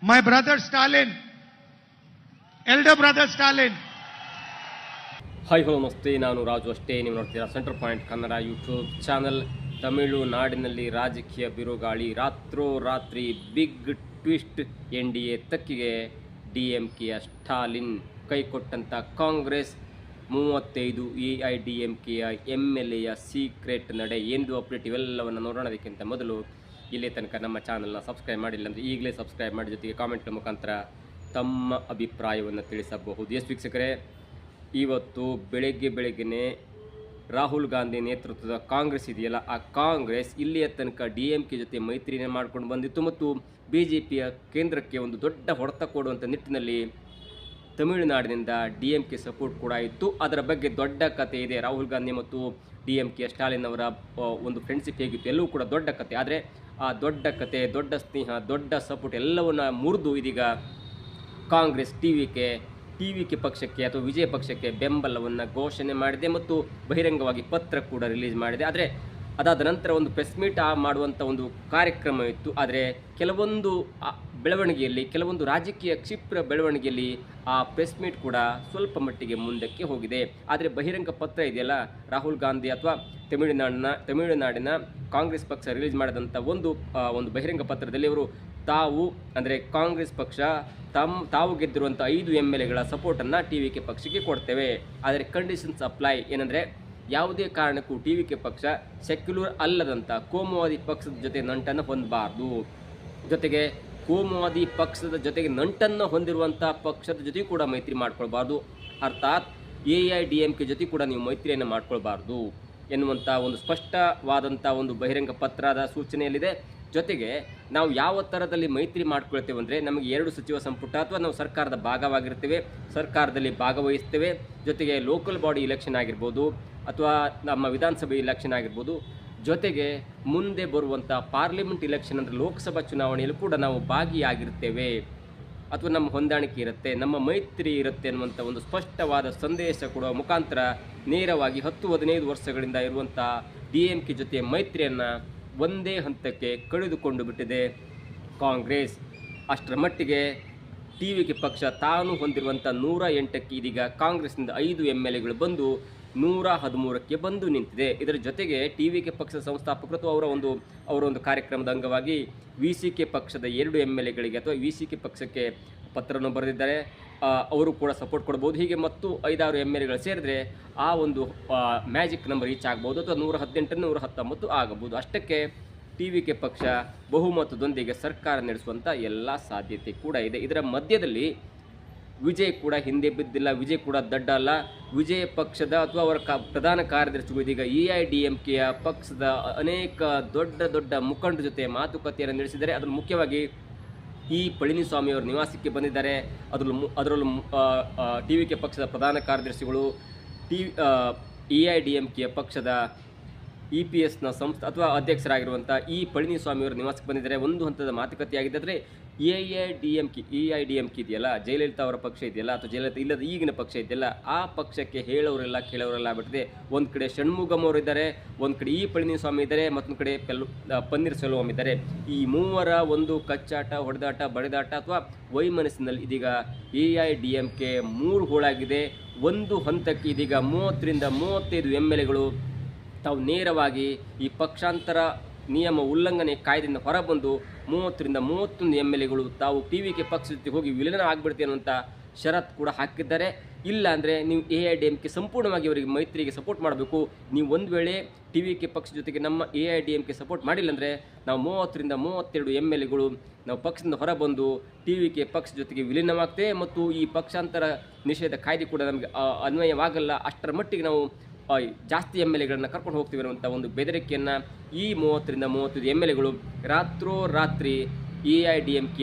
my brother Stalin, elder brother Stalin. Hi hello ನಮಸ್ತೆ, ನಾನು ರಾಜು ಅಷ್ಟೇ. ನೀವು ನೋಡ್ತೀರಾ centre point Kannada YouTube channel. ತಮಿಳುನಾಡಿನಲ್ಲಿ ರಾಜಕೀಯ ಬಿರುಗಾಳಿ, ರಾತ್ರೋರಾತ್ರಿ ಬಿಗ್ ಟ್ವಿಸ್ಟ್. NDA ತಕ್ಕಿಗೆ DMKಯ ಸ್ಟಾಲಿನ್, ಕೈಕೊಟ್ಟಂಥ ಕಾಂಗ್ರೆಸ್ 35 AIADMKಯ MLAಯ ಸೀಕ್ರೆಟ್ ನಡೆ. ಎಂದು ಅಪ್ಡೇಟ್ ಇವೆಲ್ಲವನ್ನು ನೋಡೋಣದಕ್ಕಿಂತ ಮೊದಲು ಇಲ್ಲೇ ತನಕ ನಮ್ಮ ಚಾನಲ್ನ ಸಬ್ಸ್ಕ್ರೈಬ್ ಮಾಡಿಲ್ಲ ಅಂದರೆ ಈಗಲೇ ಸಬ್ಸ್ಕ್ರೈಬ್ ಮಾಡಿ, ಜೊತೆಗೆ ಕಾಮೆಂಟ್ನ ಮುಖಾಂತರ ತಮ್ಮ ಅಭಿಪ್ರಾಯವನ್ನು ತಿಳಿಸಬಹುದು. ಎಸ್ ವೀಕ್ಷಕರೇ, ಇವತ್ತು ಬೆಳಗ್ಗೆನೇ ರಾಹುಲ್ ಗಾಂಧಿ ನೇತೃತ್ವದ ಕಾಂಗ್ರೆಸ್ ಇದೆಯಲ್ಲ, ಆ ಕಾಂಗ್ರೆಸ್ ಇಲ್ಲಿಯ ತನಕ DMK ಜೊತೆ ಮೈತ್ರಿನೇ ಮಾಡ್ಕೊಂಡು ಬಂದಿತ್ತು ಮತ್ತು BJPಯ ಕೇಂದ್ರಕ್ಕೆ ಒಂದು ದೊಡ್ಡ ಹೊಡೆತ ಕೊಡುವಂಥ ನಿಟ್ಟಿನಲ್ಲಿ ತಮಿಳುನಾಡಿನಿಂದ DMK ಸಪೋರ್ಟ್ ಕೂಡ ಇತ್ತು. ಅದರ ಬಗ್ಗೆ ದೊಡ್ಡ ಕತೆ ಇದೆ. ರಾಹುಲ್ ಗಾಂಧಿ ಮತ್ತು DMK ಸ್ಟಾಲಿನ್ ಅವರ ಒಂದು ಫ್ರೆಂಡ್ಶಿಪ್ ಹೇಗಿತ್ತು ಎಲ್ಲವೂ ಕೂಡ ದೊಡ್ಡ ಕತೆ. ಆದರೆ ಆ ದೊಡ್ಡ ಕತೆ, ದೊಡ್ಡ ಸ್ನೇಹ, ದೊಡ್ಡ ಸಪೋರ್ಟ್ ಎಲ್ಲವನ್ನು ಮುರಿದು ಇದೀಗ ಕಾಂಗ್ರೆಸ್ TVK ಪಕ್ಷಕ್ಕೆ ಅಥವಾ ವಿಜಯ ಪಕ್ಷಕ್ಕೆ ಬೆಂಬಲವನ್ನು ಘೋಷಣೆ ಮಾಡಿದೆ ಮತ್ತು ಬಹಿರಂಗವಾಗಿ ಪತ್ರ ಕೂಡ ರಿಲೀಸ್ ಮಾಡಿದೆ. ಆದರೆ ಅದಾದ ನಂತರ ಒಂದು ಪ್ರೆಸ್ ಮೀಟ್ ಮಾಡುವಂಥ ಒಂದು ಕಾರ್ಯಕ್ರಮ ಇತ್ತು. ಆದರೆ ಕೆಲವೊಂದು ಬೆಳವಣಿಗೆಯಲ್ಲಿ, ಕೆಲವೊಂದು ರಾಜಕೀಯ ಕ್ಷಿಪ್ರ ಬೆಳವಣಿಗೆಯಲ್ಲಿ ಆ ಪ್ರೆಸ್ ಮೀಟ್ ಕೂಡ ಸ್ವಲ್ಪ ಮಟ್ಟಿಗೆ ಮುಂದಕ್ಕೆ ಹೋಗಿದೆ. ಆದರೆ ಬಹಿರಂಗ ಪತ್ರ ಇದೆಯಲ್ಲ, ರಾಹುಲ್ ಗಾಂಧಿ ಅಥವಾ ತಮಿಳುನಾಡಿನ ಕಾಂಗ್ರೆಸ್ ಪಕ್ಷ ರಿಲೀಸ್ ಮಾಡಿದಂಥ ಒಂದು ಬಹಿರಂಗ ಪತ್ರದಲ್ಲಿ ಅವರು ಅಂದರೆ ಕಾಂಗ್ರೆಸ್ ಪಕ್ಷ ತಾವು ಗೆದ್ದಿರುವಂಥ 5 MLAಗಳ ಸಪೋರ್ಟನ್ನು TVK ಪಕ್ಷಕ್ಕೆ ಕೊಡ್ತೇವೆ. ಆದರೆ ಕಂಡೀಷನ್ಸ್ ಅಪ್ಲೈ. ಏನಂದರೆ ಯಾವುದೇ ಕಾರಣಕ್ಕೂ TVK ಪಕ್ಷ ಸೆಕ್ಯುಲರ್ ಅಲ್ಲದಂಥ ಕೋಮುವಾದಿ ಪಕ್ಷದ ಜೊತೆ ನಂಟನ್ನು ಹೊಂದಬಾರ್ದು. ಜೊತೆಗೆ ಕೋಮುವಾದಿ ಪಕ್ಷದ ಜೊತೆಗೆ ನಂಟನ್ನು ಹೊಂದಿರುವಂಥ ಪಕ್ಷದ ಜೊತೆ ಕೂಡ ಮೈತ್ರಿ ಮಾಡ್ಕೊಳ್ಬಾರ್ದು. ಅರ್ಥಾತ್ AIADMK ಜೊತೆ ಕೂಡ ನೀವು ಮೈತ್ರಿಯನ್ನು ಮಾಡ್ಕೊಳ್ಬಾರ್ದು ಎನ್ನುವಂಥ ಒಂದು ಸ್ಪಷ್ಟವಾದಂಥ ಒಂದು ಬಹಿರಂಗ ಪತ್ರದ ಸೂಚನೆಯಲ್ಲಿದೆ. ಜೊತೆಗೆ ನಾವು ಯಾವ ಥರದಲ್ಲಿ ಮೈತ್ರಿ ಮಾಡ್ಕೊಳ್ತೇವೆ ಅಂದರೆ, ನಮಗೆ 2 ಸಚಿವ ಸಂಪುಟ ಅಥವಾ ನಾವು ಸರ್ಕಾರದ ಭಾಗವಾಗಿರ್ತೇವೆ, ಸರ್ಕಾರದಲ್ಲಿ ಭಾಗವಹಿಸ್ತೇವೆ. ಜೊತೆಗೆ ಲೋಕಲ್ ಬಾಡಿ ಇಲೆಕ್ಷನ್ ಆಗಿರ್ಬೋದು ಅಥವಾ ನಮ್ಮ ವಿಧಾನಸಭೆ ಇಲೆಕ್ಷನ್ ಆಗಿರ್ಬೋದು, ಜೊತೆಗೆ ಮುಂದೆ ಬರುವಂಥ ಪಾರ್ಲಿಮೆಂಟ್ ಇಲೆಕ್ಷನ್ ಅಂದರೆ ಲೋಕಸಭಾ ಚುನಾವಣೆಯಲ್ಲೂ ಕೂಡ ನಾವು ಭಾಗಿಯಾಗಿರ್ತೇವೆ ಅಥವಾ ನಮ್ಮ ಹೊಂದಾಣಿಕೆ ಇರುತ್ತೆ, ನಮ್ಮ ಮೈತ್ರಿ ಇರುತ್ತೆ ಅನ್ನುವಂಥ ಒಂದು ಸ್ಪಷ್ಟವಾದ ಸಂದೇಶ ಕೊಡುವ ಮುಖಾಂತರ ನೇರವಾಗಿ 10-15 ವರ್ಷಗಳಿಂದ ಇರುವಂಥ DMK ಜೊತೆ ಮೈತ್ರಿಯನ್ನು ಒಂದೇ ಹಂತಕ್ಕೆ ಕಳೆದುಕೊಂಡು ಬಿಟ್ಟಿದೆ ಕಾಂಗ್ರೆಸ್. ಅಷ್ಟರ ಮಟ್ಟಿಗೆ TVK ಪಕ್ಷ ತಾನು ಹೊಂದಿರುವಂಥ 108ಕ್ಕೆ ಇದೀಗ ಕಾಂಗ್ರೆಸ್ನಿಂದ 5 MLAಗಳು ಬಂದು 113ಕ್ಕೆ ಬಂದು ನಿಂತಿದೆ. ಇದರ ಜೊತೆಗೆ TVK ಪಕ್ಷದ ಸಂಸ್ಥಾಪಕರು ಅಥವಾ ಅವರ ಒಂದು ಕಾರ್ಯಕ್ರಮದ ಅಂಗವಾಗಿ VCK ಪಕ್ಷದ 2 MLAಗಳಿಗೆ ಅಥವಾ VCK ಪಕ್ಷಕ್ಕೆ ಪತ್ರವನ್ನು ಬರೆದಿದ್ದಾರೆ. ಅವರು ಕೂಡ ಸಪೋರ್ಟ್ ಕೊಡ್ಬೋದು. ಹೀಗೆ ಮತ್ತು 5-6 MLAಗಳು ಸೇರಿದ್ರೆ ಆ ಒಂದು ಮ್ಯಾಜಿಕ್ ನಂಬರ್ ರೀಚ್ ಆಗ್ಬೋದು ಅಥವಾ 118 119 ಆಗಬಹುದು. ಅಷ್ಟಕ್ಕೆ TVK ಪಕ್ಷ ಬಹುಮತದೊಂದಿಗೆ ಸರ್ಕಾರ ನಡೆಸುವಂಥ ಎಲ್ಲ ಸಾಧ್ಯತೆ ಕೂಡ ಇದೆ. ಇದರ ಮಧ್ಯದಲ್ಲಿ ವಿಜಯ್ ಕೂಡ ಹಿಂದೆ ಬಿದ್ದಿಲ್ಲ, ವಿಜಯ್ ಕೂಡ ದಡ್ಡ ಅಲ್ಲ. ವಿಜಯ ಪಕ್ಷದ ಅಥವಾ ಅವರ ಪ್ರಧಾನ ಕಾರ್ಯದರ್ಶಿಗಳು ಇದೀಗ AIADMKಯ ಪಕ್ಷದ ಅನೇಕ ದೊಡ್ಡ ಮುಖಂಡರ ಜೊತೆ ಮಾತುಕತೆಯನ್ನು ನಡೆಸಿದ್ದಾರೆ. ಅದರಲ್ಲಿ ಮುಖ್ಯವಾಗಿ ಪಳನಿಸ್ವಾಮಿ ಅವರ ನಿವಾಸಕ್ಕೆ ಬಂದಿದ್ದಾರೆ. ಅದರಲ್ಲೂ TVK ಪಕ್ಷದ ಪ್ರಧಾನ ಕಾರ್ಯದರ್ಶಿಗಳು AIADMKಯ ಪಕ್ಷದ EPSನ ಸಂಸ್ಥೆ ಅಥವಾ ಅಧ್ಯಕ್ಷರಾಗಿರುವಂಥ ಪಳನಿಸ್ವಾಮಿ ಅವರ ನಿವಾಸಕ್ಕೆ ಬಂದಿದ್ದಾರೆ. ಒಂದು ಹಂತದ ಮಾತುಕತೆಯಾಗಿದೆ. ಆದರೆ AIADMK ಇದೆಯಲ್ಲ, ಜಯಲಲಿತಾ ಅವರ ಪಕ್ಷ ಇದೆಯಲ್ಲ ಅಥವಾ ಜಯಲಲಿತಾ ಇಲ್ಲದ ಈಗಿನ ಪಕ್ಷ ಇದೆಯಲ್ಲ, ಆ ಪಕ್ಷಕ್ಕೆ ಹೇಳೋರೆಲ್ಲ ಕೇಳೋರೆಲ್ಲ ಬಿಟ್ಟಿದೆ. ಒಂದು ಕಡೆ ಷಣ್ಮುಗಮ್ ಅವರು ಇದ್ದಾರೆ, ಒಂದು ಕಡೆ ಪಳನಿಸ್ವಾಮಿ ಇದ್ದಾರೆ, ಮತ್ತೊಂದು ಕಡೆ ಪನ್ನೀರ್ ಸೆಲ್ವಂ ಇದ್ದಾರೆ. ಈ ಮೂವರ ಒಂದು ಕಚ್ಚಾಟ, ಹೊಡೆದಾಟ, ಬಡಿದಾಟ ಅಥವಾ ವೈಮನಸ್ಸಿನಲ್ಲಿ ಇದೀಗ AIADMK 3 ಹೋಳಾಗಿದೆ. ಒಂದು ಹಂತಕ್ಕೆ ಇದೀಗ 30-35 MLAಗಳು ತಾವು ನೇರವಾಗಿ ಈ ಪಕ್ಷಾಂತರ ನಿಯಮ ಉಲ್ಲಂಘನೆ ಕಾಯ್ದೆಯಿಂದ ಹೊರಬಂದು 30-31 MLAಗಳು ತಾವು TVK ಪಕ್ಷದ ಜೊತೆ ಹೋಗಿ ವಿಲೀನ ಆಗಿಬಿಡ್ತೀವಿ ಅನ್ನುವಂಥ ಷರತ್ತು ಕೂಡ ಹಾಕಿದ್ದಾರೆ. ಇಲ್ಲ ಅಂದರೆ ನೀವು AIADMK ಸಂಪೂರ್ಣವಾಗಿ ಅವರಿಗೆ ಮೈತ್ರಿಗೆ ಸಪೋರ್ಟ್ ಮಾಡಬೇಕು. ನೀವು ಒಂದು ವೇಳೆ TVK ಪಕ್ಷದ ಜೊತೆಗೆ ನಮ್ಮ AIADMK ಸಪೋರ್ಟ್ ಮಾಡಿಲ್ಲ ಅಂದರೆ ನಾವು 30-32 MLAಗಳು ನಾವು ಪಕ್ಷದಿಂದ ಹೊರಬಂದು TVK ಪಕ್ಷದ ಜೊತೆಗೆ ವಿಲೀನವಾಗ್ತೇವೆ ಮತ್ತು ಈ ಪಕ್ಷಾಂತರ ನಿಷೇಧ ಕಾಯ್ದೆ ಕೂಡ ನಮಗೆ ಅನ್ವಯವಾಗಲ್ಲ. ಅಷ್ಟರ ಮಟ್ಟಿಗೆ ನಾವು ಜಾಸ್ತಿ MLAಗಳನ್ನು ಕರ್ಕೊಂಡು ಹೋಗ್ತೀವಿ ಅನ್ನುವಂಥ ಒಂದು ಬೆದರಿಕೆಯನ್ನು 30-35 MLAಗಳು ರಾತ್ರೋರಾತ್ರಿ AIADMK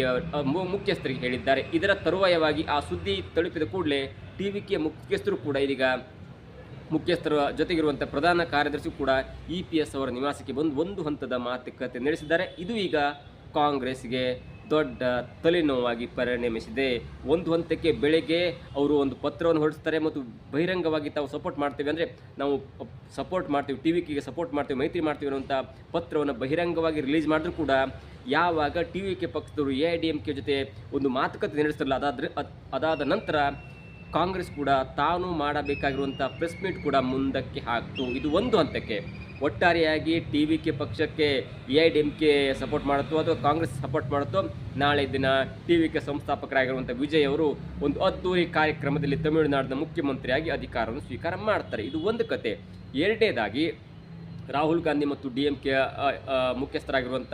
ಮುಖ್ಯಸ್ಥರಿಗೆ ಹೇಳಿದ್ದಾರೆ. ಇದರ ತರುವಾಯವಾಗಿ ಆ ಸುದ್ದಿ ತಲುಪಿದ ಕೂಡಲೇ TVK ಮುಖ್ಯಸ್ಥರು ಕೂಡ ಇದೀಗ ಮುಖ್ಯಸ್ಥರ ಜೊತೆಗಿರುವಂಥ ಪ್ರಧಾನ ಕಾರ್ಯದರ್ಶಿ ಕೂಡ EPS ಅವರ ನಿವಾಸಕ್ಕೆ ಬಂದು ಒಂದು ಹಂತದ ಮಾತುಕತೆ ನಡೆಸಿದ್ದಾರೆ. ಇದು ಈಗ ಕಾಂಗ್ರೆಸ್ಗೆ ದೊಡ್ಡ ತಲೆನೋವಾಗಿ ಪರಿಣಮಿಸಿದೆ. ಒಂದು ಹಂತಕ್ಕೆ ಬೆಳಗ್ಗೆ ಅವರು ಒಂದು ಪತ್ರವನ್ನು ಹೊರಡಿಸ್ತಾರೆ ಮತ್ತು ಬಹಿರಂಗವಾಗಿ ತಾವು ಸಪೋರ್ಟ್ ಮಾಡ್ತೇವೆ ಅಂದರೆ ನಾವು ಸಪೋರ್ಟ್ ಮಾಡ್ತೀವಿ, TVKಗೆ ಸಪೋರ್ಟ್ ಮಾಡ್ತೀವಿ, ಮೈತ್ರಿ ಮಾಡ್ತೀವಿ ಅನ್ನುವಂಥ ಪತ್ರವನ್ನು ಬಹಿರಂಗವಾಗಿ ರಿಲೀಸ್ ಮಾಡಿದ್ರು ಕೂಡ ಯಾವಾಗ ಟಿ ವಿ ಕೆ ಪಕ್ಷದವರು AIADMK ಜೊತೆ ಒಂದು ಮಾತುಕತೆ ನಡೆಸ್ತಾರಲ್ಲ, ಅದಾದ ನಂತರ ಕಾಂಗ್ರೆಸ್ ಕೂಡ ತಾನು ಮಾಡಬೇಕಾಗಿರುವಂಥ ಪ್ರೆಸ್ ಮೀಟ್ ಕೂಡ ಮುಂದಕ್ಕೆ ಹಾಕ್ತು. ಇದು ಒಂದು ಹಂತಕ್ಕೆ. ಒಟ್ಟಾರೆಯಾಗಿ TVK ಪಕ್ಷಕ್ಕೆ AIADMK ಸಪೋರ್ಟ್ ಮಾಡುತ್ತೋ ಅಥವಾ ಕಾಂಗ್ರೆಸ್ ಸಪೋರ್ಟ್ ಮಾಡುತ್ತೋ, ನಾಳೆ ದಿನ TVK ಸಂಸ್ಥಾಪಕರಾಗಿರುವಂಥ ವಿಜಯ್ ಅವರು ಒಂದು ಅದ್ದೂರಿ ಕಾರ್ಯಕ್ರಮದಲ್ಲಿ ತಮಿಳುನಾಡಿನ ಮುಖ್ಯಮಂತ್ರಿಯಾಗಿ ಅಧಿಕಾರವನ್ನು ಸ್ವೀಕಾರ ಮಾಡ್ತಾರೆ. ಇದು ಒಂದು ಕತೆ. ಎರಡನೇದಾಗಿ ರಾಹುಲ್ ಗಾಂಧಿ ಮತ್ತು DMK ಮುಖ್ಯಸ್ಥರಾಗಿರುವಂಥ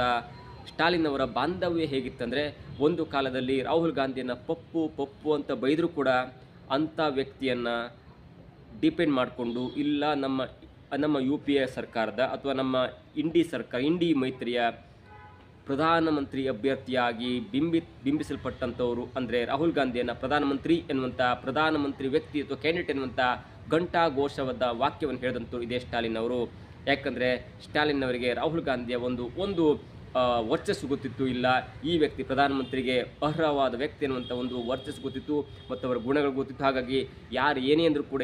ಸ್ಟಾಲಿನ್ ಅವರ ಬಾಂಧವ್ಯ ಹೇಗಿತ್ತಂದರೆ, ಒಂದು ಕಾಲದಲ್ಲಿ ರಾಹುಲ್ ಗಾಂಧಿಯನ್ನು ಪಪ್ಪು ಅಂತ ಬೈದರೂ ಕೂಡ ಅಂಥ ವ್ಯಕ್ತಿಯನ್ನು ಡಿಪೆಂಡ್ ಮಾಡಿಕೊಂಡು ಇಲ್ಲ ನಮ್ಮ UPA ಸರ್ಕಾರದ ಅಥವಾ ನಮ್ಮ ಇಂಡಿ ಮೈತ್ರಿಯ ಪ್ರಧಾನಮಂತ್ರಿ ಅಭ್ಯರ್ಥಿಯಾಗಿ ಬಿಂಬಿಸಲ್ಪಟ್ಟಂಥವರು ಅಂದರೆ ರಾಹುಲ್ ಗಾಂಧಿಯನ್ನು ಪ್ರಧಾನಮಂತ್ರಿ ವ್ಯಕ್ತಿ ಅಥವಾ ಕ್ಯಾಂಡಿಡೇಟ್ ಎನ್ನುವಂಥ ಘಂಟಾಘೋಷವಾದ ವಾಕ್ಯವನ್ನು ಹೇಳಿದಂಥವ್ರು ಇದೇ ಸ್ಟಾಲಿನ್ ಅವರು. ಯಾಕಂದರೆ ಸ್ಟಾಲಿನ್ ಅವರಿಗೆ ರಾಹುಲ್ ಗಾಂಧಿಯ ಒಂದು ವರ್ಚಸ್ಸು ಗೊತ್ತಿತ್ತು, ಇಲ್ಲ ಈ ವ್ಯಕ್ತಿ ಪ್ರಧಾನಮಂತ್ರಿಗೆ ಅರ್ಹವಾದ ವ್ಯಕ್ತಿ ಅನ್ನುವಂಥ ಒಂದು ವರ್ಚಸ್ಸು ಗೊತ್ತಿತ್ತು ಮತ್ತು ಅವರ ಗುಣಗಳು ಗೊತ್ತಿತ್ತು. ಹಾಗಾಗಿ ಯಾರು ಏನೇ ಅಂದರೂ ಕೂಡ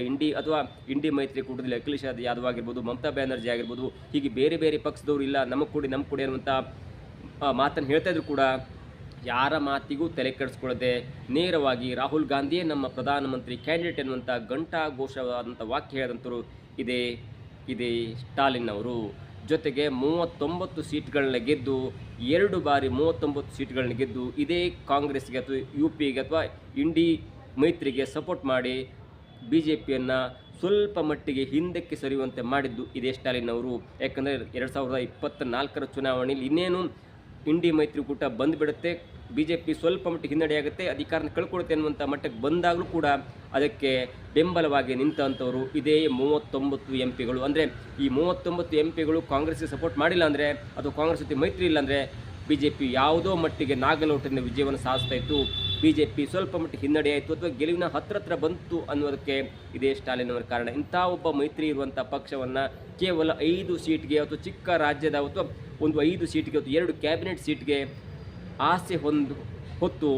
ಇಂಡಿ ಮೈತ್ರಿ ಕೂಟದಲ್ಲಿ ಅಖಿಲೇಶ್ ಯಾದವ್ ಆಗಿರ್ಬೋದು, ಮಮತಾ ಬ್ಯಾನರ್ಜಿ ಆಗಿರ್ಬೋದು, ಹೀಗೆ ಬೇರೆ ಬೇರೆ ಪಕ್ಷದವರು ಇಲ್ಲ ನಮ್ಮ ಕೊಡಿ ಅನ್ನುವಂಥ ಮಾತನ್ನು ಹೇಳ್ತಾ ಇದ್ರು ಕೂಡ ಯಾರ ಮಾತಿಗೂ ತಲೆ ಕೆಡಿಸ್ಕೊಳ್ಳದೆ ನೇರವಾಗಿ ರಾಹುಲ್ ಗಾಂಧಿಯೇ ನಮ್ಮ ಪ್ರಧಾನಮಂತ್ರಿ ಕ್ಯಾಂಡಿಡೇಟ್ ಎನ್ನುವಂಥ ಘಂಟಾಘೋಷವಾದಂಥ ವಾಕ್ಯ ಹೇಳಿದಂಥವರು ಇದೇ ಸ್ಟಾಲಿನ್ ಅವರು. ಜೊತೆಗೆ 39 ಸೀಟ್ಗಳನ್ನ ಗೆದ್ದು 2 ಬಾರಿ 39 ಸೀಟ್ಗಳನ್ನ ಗೆದ್ದು ಇದೇ ಕಾಂಗ್ರೆಸ್ಗೆ ಅಥವಾ UPಗೆ ಅಥವಾ ಇಂಡಿ ಮೈತ್ರಿಗೆ ಸಪೋರ್ಟ್ ಮಾಡಿ BJPಯನ್ನು ಸ್ವಲ್ಪ ಮಟ್ಟಿಗೆ ಹಿಂದಕ್ಕೆ ಸರಿಯುವಂತೆ ಮಾಡಿದ್ದು ಇದೇ ಸ್ಟಾಲಿನ್ ಅವರು. ಯಾಕಂದರೆ 2024 ಚುನಾವಣೆಯಲ್ಲಿ ಇನ್ನೇನು ಇಂಡಿ ಮೈತ್ರಿಕೂಟ ಬಂದುಬಿಡುತ್ತೆ, BJP ಸ್ವಲ್ಪ ಮಟ್ಟಿಗೆ ಹಿನ್ನಡೆಯಾಗುತ್ತೆ, ಅಧಿಕಾರನ ಕಳ್ಕೊಳ್ಳುತ್ತೆ ಅನ್ನುವಂಥ ಮಟ್ಟಕ್ಕೆ ಬಂದಾಗಲೂ ಕೂಡ ಅದಕ್ಕೆ ಬೆಂಬಲವಾಗಿ ನಿಂತಂಥವರು ಇದೇ 39 MPಗಳು. ಅಂದರೆ ಈ 39 MPಗಳು ಕಾಂಗ್ರೆಸ್ಗೆ ಸಪೋರ್ಟ್ ಮಾಡಿಲ್ಲ ಅಂದರೆ ಅಥವಾ ಕಾಂಗ್ರೆಸ್ ಜೊತೆ ಮೈತ್ರಿ ಇಲ್ಲ ಅಂದರೆ BJP ಯಾವುದೋ ಮಟ್ಟಿಗೆ ನಾಗಲೋಟದಿಂದ ವಿಜಯವನ್ನು ಸಾಧಿಸ್ತಾ ಇತ್ತು. BJP ಸ್ವಲ್ಪ ಮಟ್ಟಿಗೆ ಹಿನ್ನಡೆಯಾಯಿತು ಅಥವಾ ಗೆಲುವಿನ ಹತ್ರ ಬಂತು ಅನ್ನೋದಕ್ಕೆ ಇದೇ ಸ್ಟಾಲಿನ್ ಅವರ ಕಾರಣ. ಇಂಥ ಒಬ್ಬ ಮೈತ್ರಿ ಇರುವಂಥ ಪಕ್ಷವನ್ನು ಕೇವಲ 5 ಸೀಟ್ಗೆ ಅಥವಾ ಚಿಕ್ಕ ರಾಜ್ಯದ ಅಥವಾ ಒಂದು 5 ಸೀಟ್ಗೆ ಅಥವಾ 2 ಕ್ಯಾಬಿನೆಟ್ ಸೀಟ್ಗೆ ಆಸೆ ಹೊತ್ತು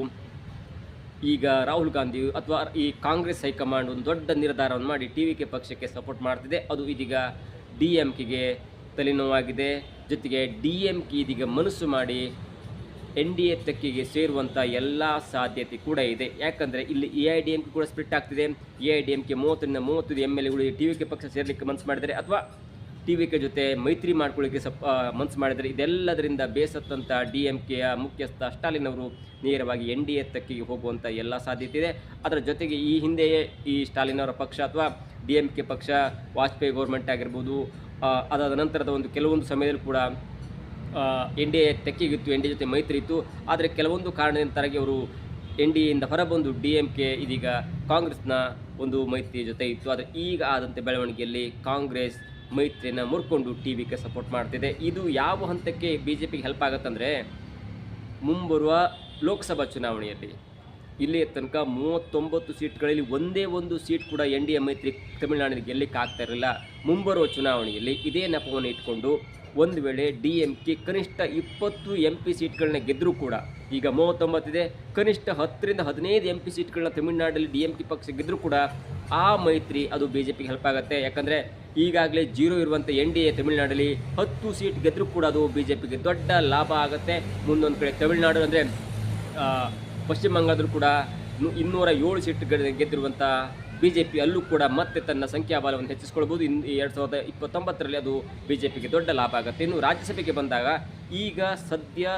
ಈಗ ರಾಹುಲ್ ಗಾಂಧಿ ಅಥವಾ ಈ ಕಾಂಗ್ರೆಸ್ ಹೈಕಮಾಂಡ್ ಒಂದು ದೊಡ್ಡ ನಿರ್ಧಾರವನ್ನು ಮಾಡಿ TVK ಪಕ್ಷಕ್ಕೆ ಸಪೋರ್ಟ್ ಮಾಡ್ತಿದೆ. ಅದು ಇದೀಗ DMKಗೆ ತಲೆನೋವಾಗಿದೆ. ಜೊತೆಗೆ DMK ಇದೀಗ ಮನಸ್ಸು ಮಾಡಿ NDA ತೆಕ್ಕಿಗೆ ಸೇರುವಂಥ ಎಲ್ಲ ಸಾಧ್ಯತೆ ಕೂಡ ಇದೆ. ಯಾಕಂದರೆ ಇಲ್ಲಿ AIADMK ಕೂಡ ಸ್ಪ್ಲಿಟ್ ಆಗ್ತಿದೆ. AIADMK 30 MLAಗಳು TVK ಪಕ್ಷ ಸೇರಲಿಕ್ಕೆ ಮನಸ್ಸು ಮಾಡಿದರೆ ಅಥವಾ TVK ಜೊತೆ ಮೈತ್ರಿ ಮಾಡ್ಕೊಳ್ಳಿಕ್ಕೆ ಮನಸ್ಸು ಮಾಡಿದರೆ ಇದೆಲ್ಲದರಿಂದ ಬೇಸತ್ತಂಥ DMKಯ ಮುಖ್ಯಸ್ಥ ಸ್ಟಾಲಿನ್ ಅವರು ನೇರವಾಗಿ NDA ತೆಕ್ಕಿಗೆ ಹೋಗುವಂಥ ಎಲ್ಲ ಸಾಧ್ಯತೆ ಇದೆ. ಅದರ ಜೊತೆಗೆ ಈ ಹಿಂದೆಯೇ ಈ ಸ್ಟಾಲಿನ್ ಅವರ ಪಕ್ಷ ಅಥವಾ DMK ಪಕ್ಷ ವಾಜಪೇಯಿ ಗೌರ್ಮೆಂಟ್ ಆಗಿರ್ಬೋದು, ಅದಾದ ನಂತರದ ಕೆಲವೊಂದು ಸಮಯದಲ್ಲಿ ಕೂಡ NDA ತೆಕ್ಕಿಗಿತ್ತು, NDA ಜೊತೆ ಮೈತ್ರಿ ಇತ್ತು. ಆದರೆ ಕೆಲವೊಂದು ಕಾರಣದಿಂದಾಗಿ ಅವರು NDAಯಿಂದ ಹೊರಬಂದು DMK ಇದೀಗ ಕಾಂಗ್ರೆಸ್ನ ಒಂದು ಮೈತ್ರಿ ಜೊತೆ ಇತ್ತು. ಆದರೆ ಈಗ ಆದಂಥ ಬೆಳವಣಿಗೆಯಲ್ಲಿ ಕಾಂಗ್ರೆಸ್ ಮೈತ್ರಿಯನ್ನು ಮುರ್ಕೊಂಡು TVK ಸಪೋರ್ಟ್ ಮಾಡ್ತಿದೆ. ಇದು ಯಾವ ಹಂತಕ್ಕೆ BJPಗೆ ಹೆಲ್ಪ್ ಆಗುತ್ತಂದರೆ, ಮುಂಬರುವ ಲೋಕಸಭಾ ಚುನಾವಣೆಯಲ್ಲಿ ಇಲ್ಲಿ ತನಕ 39 ಸೀಟ್ಗಳಲ್ಲಿ ಒಂದೇ ಒಂದು ಸೀಟ್ ಕೂಡ NDA ಮೈತ್ರಿ ತಮಿಳುನಾಡಿನ ಗೆಲ್ಲಕ್ಕೆ ಆಗ್ತಾ ಇರಲಿಲ್ಲ. ಮುಂಬರುವ ಚುನಾವಣೆಯಲ್ಲಿ ಇದೇ ನೆಪವನ್ನು ಇಟ್ಕೊಂಡು ಒಂದು ವೇಳೆ DMK ಕನಿಷ್ಠ 20 MP ಸೀಟ್ಗಳನ್ನ ಗೆದ್ದರೂ ಕೂಡ, ಈಗ 39 ಇದೆ, ಕನಿಷ್ಠ 10ರಿಂದ 15 MP ಸೀಟ್ಗಳನ್ನ ತಮಿಳುನಾಡಲ್ಲಿ DMK ಪಕ್ಷ ಗೆದ್ದರೂ ಕೂಡ ಆ ಮೈತ್ರಿ ಅದು BJPಗೆ ಹೆಲ್ಪ್ ಆಗುತ್ತೆ. ಯಾಕಂದರೆ ಈಗಾಗಲೇ 0 ಇರುವಂಥ NDA ತಮಿಳುನಾಡಲ್ಲಿ 10 ಸೀಟ್ ಗೆದ್ದರೂ ಕೂಡ ಅದು BJPಗೆ ದೊಡ್ಡ ಲಾಭ ಆಗುತ್ತೆ. ಮುಂದೊಂದು ಕಡೆ ತಮಿಳುನಾಡು ಅಂದರೆ ಪಶ್ಚಿಮ ಬಂಗಾಳದಲ್ಲೂ ಕೂಡ 207 ಸೀಟ್ ಗೆದ್ದಿರುವಂಥ BJP ಅಲ್ಲೂ ಕೂಡ ಮತ್ತೆ ತನ್ನ ಸಂಖ್ಯಾಬಲವನ್ನು ಹೆಚ್ಚಿಸ್ಕೊಳ್ಬೋದು. 2029ರಲ್ಲಿ ಅದು BJPಗೆ ದೊಡ್ಡ ಲಾಭ ಆಗುತ್ತೆ. ಇನ್ನು ರಾಜ್ಯಸಭೆಗೆ ಬಂದಾಗ ಈಗ ಸದ್ಯ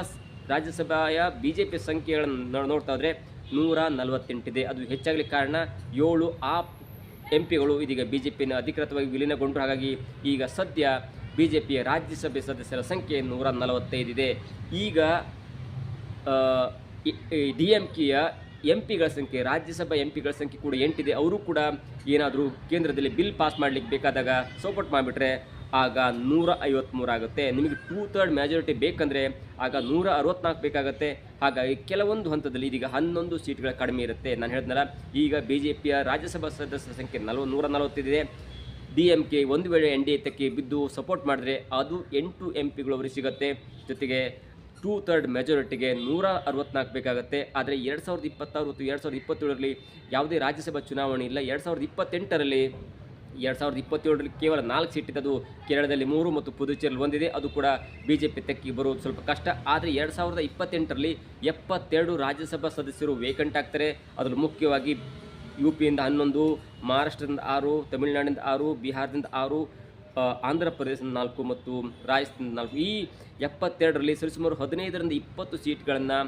ರಾಜ್ಯಸಭೆಯ BJP ಸಂಖ್ಯೆಗಳನ್ನು ನೋಡ್ತಾ ಹೋದರೆ 148 ಇದೆ. ಅದು ಹೆಚ್ಚಾಗಲಿಕ್ಕೆ ಕಾರಣ 7 MPಗಳು ಇದೀಗ BJPನ ಅಧಿಕೃತವಾಗಿ ವಿಲೀನಗೊಂಡರು. ಹಾಗಾಗಿ ಈಗ ಸದ್ಯ BJPಯ ರಾಜ್ಯಸಭೆ ಸದಸ್ಯರ ಸಂಖ್ಯೆ 145 ಇದೆ. ಈಗ DMKಯ MPಗಳ ಸಂಖ್ಯೆ, ರಾಜ್ಯಸಭಾ MPಗಳ ಸಂಖ್ಯೆ ಕೂಡ 8 ಇದೆ. ಅವರು ಕೂಡ ಏನಾದರೂ ಕೇಂದ್ರದಲ್ಲಿ ಬಿಲ್ ಪಾಸ್ ಮಾಡಲಿಕ್ಕೆ ಬೇಕಾದಾಗ ಸಪೋರ್ಟ್ ಮಾಡಿಬಿಟ್ರೆ ಆಗ 153 ಆಗುತ್ತೆ. ನಿಮಗೆ 2/3 ಮೆಜಾರಿಟಿ ಬೇಕಂದರೆ ಆಗ 164 ಬೇಕಾಗುತ್ತೆ. ಹಾಗಾಗಿ ಕೆಲವೊಂದು ಹಂತದಲ್ಲಿ ಇದೀಗ 11 ಸೀಟ್ಗಳ ಕಡಿಮೆ ಇರುತ್ತೆ. ನಾನು ಹೇಳಿದ್ನಲ್ಲ, ಈಗ BJPಯ ರಾಜ್ಯಸಭಾ ಸದಸ್ಯರ ಸಂಖ್ಯೆ 145 ಇದೆ. DMK ಒಂದು ವೇಳೆ NDA ತೆಕ್ಕೆ ಬಿದ್ದು ಸಪೋರ್ಟ್ ಮಾಡಿದ್ರೆ ಅದು 8 MPಗಳು ಅವರಿಗೆ ಸಿಗುತ್ತೆ. ಜೊತೆಗೆ 2/3 ಮೆಜಾರಿಟಿಗೆ 164 ಬೇಕಾಗುತ್ತೆ. ಆದರೆ 2026 ಮತ್ತು 2027ರಲ್ಲಿ ಯಾವುದೇ ರಾಜ್ಯಸಭಾ ಚುನಾವಣೆ ಇಲ್ಲ. 2028ರಲ್ಲಿ 2027ರಲ್ಲಿ ಕೇವಲ 4 ಸೀಟ್ ಇದ್ದದು ಕೇರಳದಲ್ಲಿ 3 ಮತ್ತು ಪುದುಚೇರಿಯಲ್ಲಿ 1 ಇದೆ. ಅದು ಕೂಡ BJP ತೆಕ್ಕಿಗೆ ಬರುವುದು ಸ್ವಲ್ಪ ಕಷ್ಟ. ಆದರೆ 2028ರಲ್ಲಿ 72 ರಾಜ್ಯಸಭಾ ಸದಸ್ಯರು ವೇಕೆಂಟ್ ಆಗ್ತಾರೆ. ಅದರಲ್ಲಿ ಮುಖ್ಯವಾಗಿ UPಯಿಂದ 11, ಮಹಾರಾಷ್ಟ್ರದಿಂದ 6, ತಮಿಳುನಾಡಿನಿಂದ 6, ಬಿಹಾರದಿಂದ 6, ಆಂಧ್ರ ಪ್ರದೇಶದಿಂದ 4 ಮತ್ತು ರಾಜಸ್ಥಾನದಿಂದ 4. ಈ 72ರಲ್ಲಿ ಸರಿಸುಮಾರು 15ರಿಂದ 20 ಸೀಟ್ಗಳನ್ನು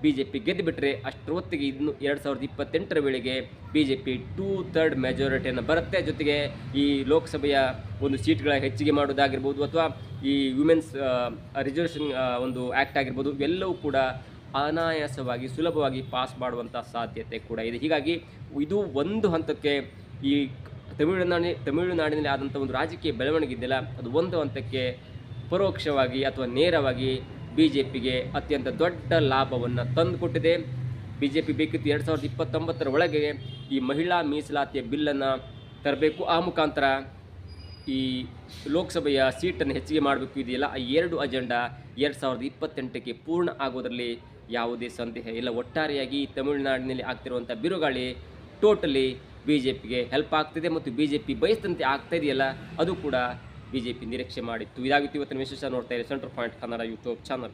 BJP ಗೆದ್ದುಬಿಟ್ರೆ ಅಷ್ಟರ ಹೊತ್ತಿಗೆ ಇನ್ನು 2028ರ ವೇಳೆಗೆ BJP 2/3 ಮೆಜಾರಿಟಿಯನ್ನು ಬರುತ್ತೆ. ಜೊತೆಗೆ ಈ ಲೋಕಸಭೆಯ ಒಂದು ಸೀಟ್ಗಳ ಹೆಚ್ಚಿಗೆ ಮಾಡೋದಾಗಿರ್ಬೋದು ಅಥವಾ ಈ ವುಮೆನ್ಸ್ ರಿಸರ್ವೇಷನ್ ಒಂದು ಆ್ಯಕ್ಟ್ ಆಗಿರ್ಬೋದು, ಇವೆಲ್ಲವೂ ಕೂಡ ಅನಾಯಾಸವಾಗಿ ಸುಲಭವಾಗಿ ಪಾಸ್ ಮಾಡುವಂಥ ಸಾಧ್ಯತೆ ಕೂಡ ಇದೆ. ಹೀಗಾಗಿ ಇದು ಒಂದು ಹಂತಕ್ಕೆ ಈ ತಮಿಳುನಾಡಿನಲ್ಲಿ ಆದಂಥ ಒಂದು ರಾಜಕೀಯ ಬೆಳವಣಿಗೆ ಇದೆಯಲ್ಲ, ಅದು ಒಂದು ಹಂತಕ್ಕೆ ಪರೋಕ್ಷವಾಗಿ ಅಥವಾ ನೇರವಾಗಿ BJPಗೆ ಅತ್ಯಂತ ದೊಡ್ಡ ಲಾಭವನ್ನು ತಂದುಕೊಟ್ಟಿದೆ. BJP ಬೇಕಿತ್ತು 2029ರ ಒಳಗೆ ಈ ಮಹಿಳಾ ಮೀಸಲಾತಿಯ ಬಿಲ್ಲನ್ನು ತರಬೇಕು, ಆ ಮುಖಾಂತರ ಈ ಲೋಕಸಭೆಯ ಸೀಟನ್ನು ಹೆಚ್ಚಿಗೆ ಮಾಡಬೇಕು. ಇದೆಯಲ್ಲ, ಆ 2 ಅಜೆಂಡಾ 2028ಕ್ಕೆ ಪೂರ್ಣ ಆಗೋದರಲ್ಲಿ ಯಾವುದೇ ಸಂದೇಹ ಇಲ್ಲ. ಒಟ್ಟಾರೆಯಾಗಿ ತಮಿಳುನಾಡಿನಲ್ಲಿ ಆಗ್ತಿರುವಂಥ ಬಿರುಗಾಳಿ ಟೋಟಲಿ BJPಗೆ ಹೆಲ್ಪ್ ಆಗ್ತಿದೆ ಮತ್ತು BJP ಬಯಸಿದಂತೆ ಆಗ್ತಾ ಇದೆಯಲ್ಲ, ಅದು ಕೂಡ BJP ನಿರೀಕ್ಷೆ ಮಾಡಿತ್ತು. ಇದಾಗಿತ್ತು ಇವತ್ತಿನ ವಿಶೇಷ. ನೋಡ್ತಾ ಇರಿ centre point Kannada YouTube channel.